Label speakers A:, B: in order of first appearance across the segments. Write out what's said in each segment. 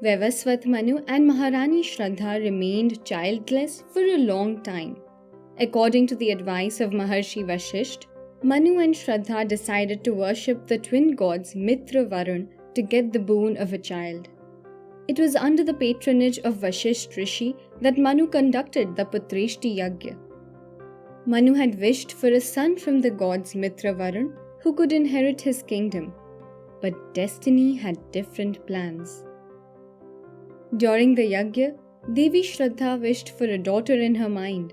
A: Vavasvat Manu and Maharani Shraddha remained childless for a long time. According to the advice of Maharshi Vashisht, Manu and Shraddha decided to worship the twin gods Mitra Varun to get the boon of a child. It was under the patronage of Vashisht Rishi that Manu conducted the Putreshti Yagya. Manu had wished for a son from the gods Mitra Varun who could inherit his kingdom, but destiny had different plans. During the Yagya, Devi Shraddha wished for a daughter in her mind.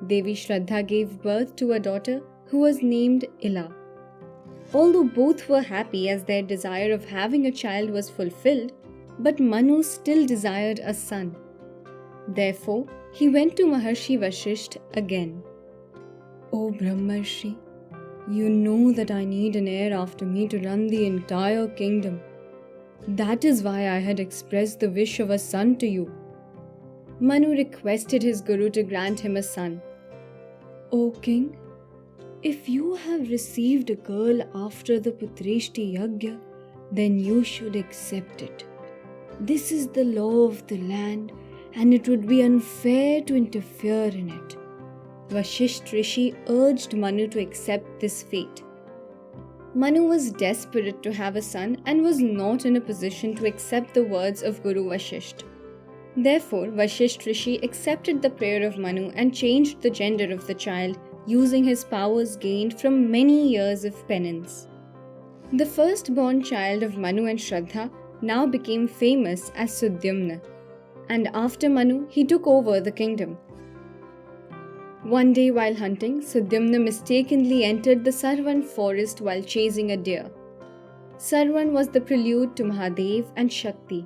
A: Devi Shraddha gave birth to a daughter who was named Ila. Although both were happy as their desire of having a child was fulfilled, but Manu still desired a son. Therefore, he went to Maharshi Vashisht again. "O Brahmarshi, you know that I need an heir after me to run the entire kingdom. That is why I had expressed the wish of a son to you." Manu requested his guru to grant him a son. "O king, if you have received a girl after the Putreshti Yagya, then you should accept it. This is the law of the land, and it would be unfair to interfere in it." Vashisht Rishi urged Manu to accept this fate. Manu was desperate to have a son and was not in a position to accept the words of Guru Vashisht. Therefore, Vashisht Rishi accepted the prayer of Manu and changed the gender of the child using his powers gained from many years of penance. The firstborn child of Manu and Shraddha now became famous as Sudyamna, and after Manu, he took over the kingdom. One day while hunting, Sudyamna mistakenly entered the Sarvan forest while chasing a deer. Sarvan was the prelude to Mahadev and Shakti.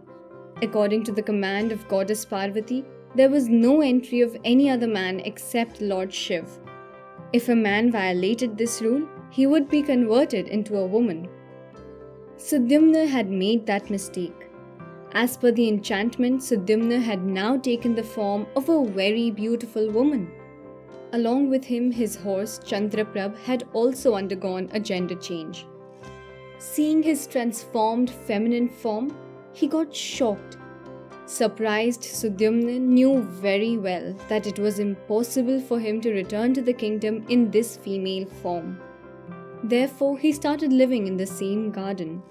A: According to the command of goddess Parvati, there was no entry of any other man except Lord Shiv. If a man violated this rule, he would be converted into a woman. Sudyamna had made that mistake. As per the enchantment, Sudyamna had now taken the form of a very beautiful woman. Along with him, his horse Chandraprabh had also undergone a gender change. Seeing his transformed feminine form, he got shocked. Surprised, Sudyamna knew very well that it was impossible for him to return to the kingdom in this female form. Therefore, he started living in the same garden.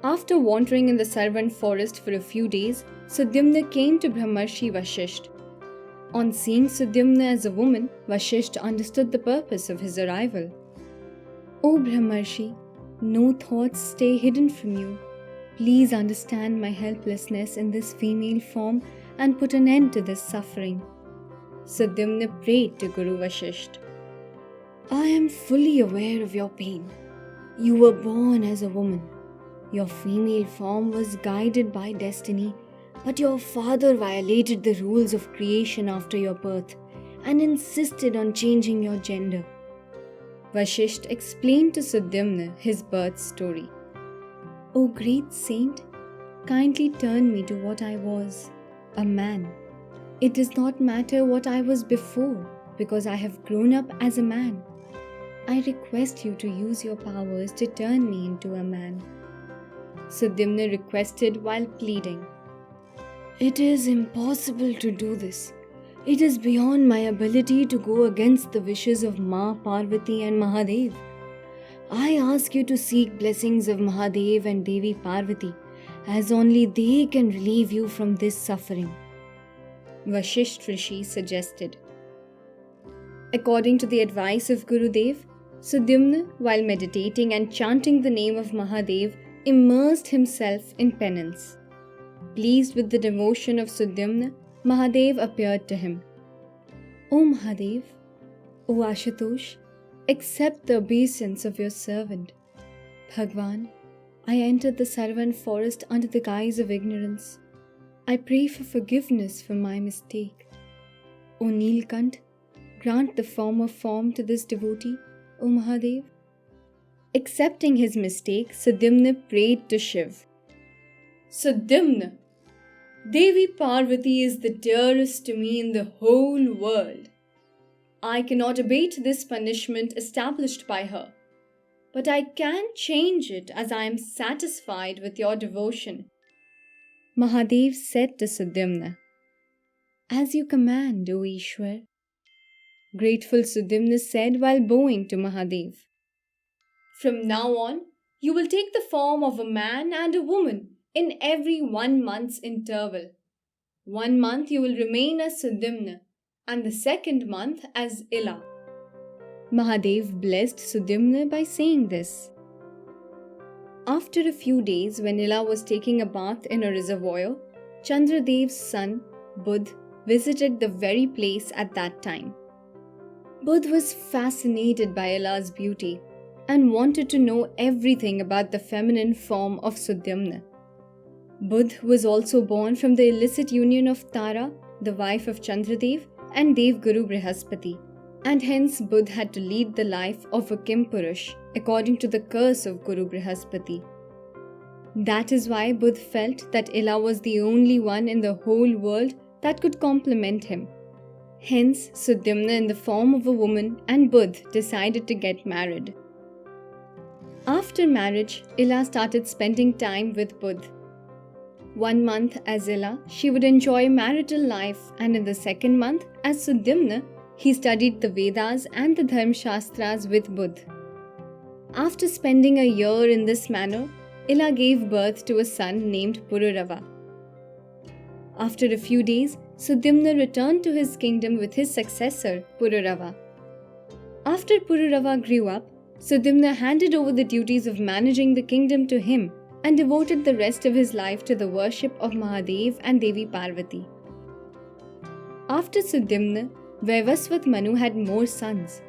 A: After wandering in the Sarvan forest for a few days, Sudyamna came to Brahmarshi Vashisht. On seeing Sudyamna as a woman, Vashisht understood the purpose of his arrival. "O Brahmarshi, no thoughts stay hidden from you. Please understand my helplessness in this female form and put an end to this suffering." Sudyamna prayed to Guru Vashisht. "I am fully aware of your pain. You were born as a woman. Your female form was guided by destiny, but your father violated the rules of creation after your birth and insisted on changing your gender." Vashisht explained to Sudyamna his birth story. "O great saint, kindly turn me to what I was, a man. It does not matter what I was before, because I have grown up as a man. I request you to use your powers to turn me into a man." Sudyamna requested while pleading. "It is impossible to do this. It is beyond my ability to go against the wishes of Ma Parvati and Mahadev. I ask you to seek blessings of Mahadev and Devi Parvati, as only they can relieve you from this suffering," Vashisht Rishi suggested. According to the advice of Gurudev, Sudyamna, while meditating and chanting the name of Mahadev, immersed himself in penance. Pleased with the devotion of Sudyamna, Mahadev appeared to him. "O Mahadev, O Ashutosh, accept the obeisance of your servant. Bhagwan, I entered the Sarvan forest under the guise of ignorance. I pray for forgiveness for my mistake. O Neelkant, grant the former form to this devotee, O Mahadev." Accepting his mistake, Sudyamna prayed to Shiv. "Sudyamna, Devi Parvati is the dearest to me in the whole world. I cannot abate this punishment established by her, but I can change it as I am satisfied with your devotion. Mahadev said to Sudyamna, "As you command, O Ishwar." Grateful Sudyamna said while bowing to Mahadev, "From now on, you will take the form of a man and a woman in every 1 month's interval. 1 month you will remain as Sudyamna, and the second month as Ila." Mahadev blessed Sudyamna by saying this. After a few days, when Ila was taking a bath in a reservoir, Chandradev's son, Budh, visited the very place at that time. Budh was fascinated by Ila's beauty and wanted to know everything about the feminine form of Sudyamna. Budh was also born from the illicit union of Tara, the wife of Chandradev, and Devguru Brihaspati, and hence Budh had to lead the life of a Kimpurush according to the curse of Guru Brihaspati. That is why Budh felt that Ila was the only one in the whole world that could complement him. Hence, Sudyamna in the form of a woman and Budh decided to get married. After marriage, Ila started spending time with Budh. 1 month as Ila, she would enjoy marital life, and in the second month, as Sudyamna, he studied the Vedas and the Dharma Shastras with Budh. After spending a year in this manner, Ila gave birth to a son named Pururava. After a few days, Sudyamna returned to his kingdom with his successor, Pururava. After Pururava grew up, Sudyamna handed over the duties of managing the kingdom to him and devoted the rest of his life to the worship of Mahadev and Devi Parvati. After Sudyamna, Vaivasvat Manu had more sons.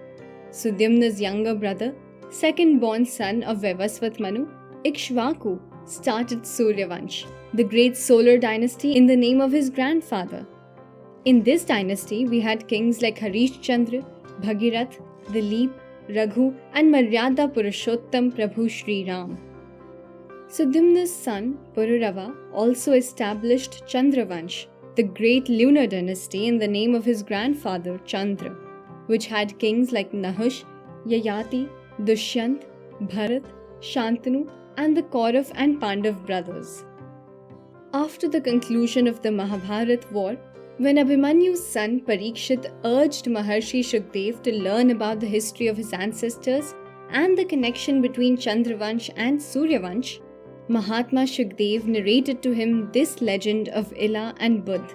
A: Sudyamna's younger brother, second-born son of Vaivasvat Manu, Ikshvaku, started Suryavansh, the great solar dynasty in the name of his grandfather. In this dynasty, we had kings like Harishchandra, Bhagirath, Dilip, Raghu, and Maryada Purushottam Prabhu Sri Ram. Sudyamna's son, Pururava, also established Chandravansh, the great lunar dynasty in the name of his grandfather Chandra, which had kings like Nahush, Yayati, Dushyant, Bharat, Shantanu, and the Kaurav and Pandav brothers. After the conclusion of the Mahabharat war, when Abhimanyu's son Parikshit urged Maharshi Shukdev to learn about the history of his ancestors and the connection between Chandravansh and Suryavansh, Mahatma Shukdev narrated to him this legend of Ila and Budh.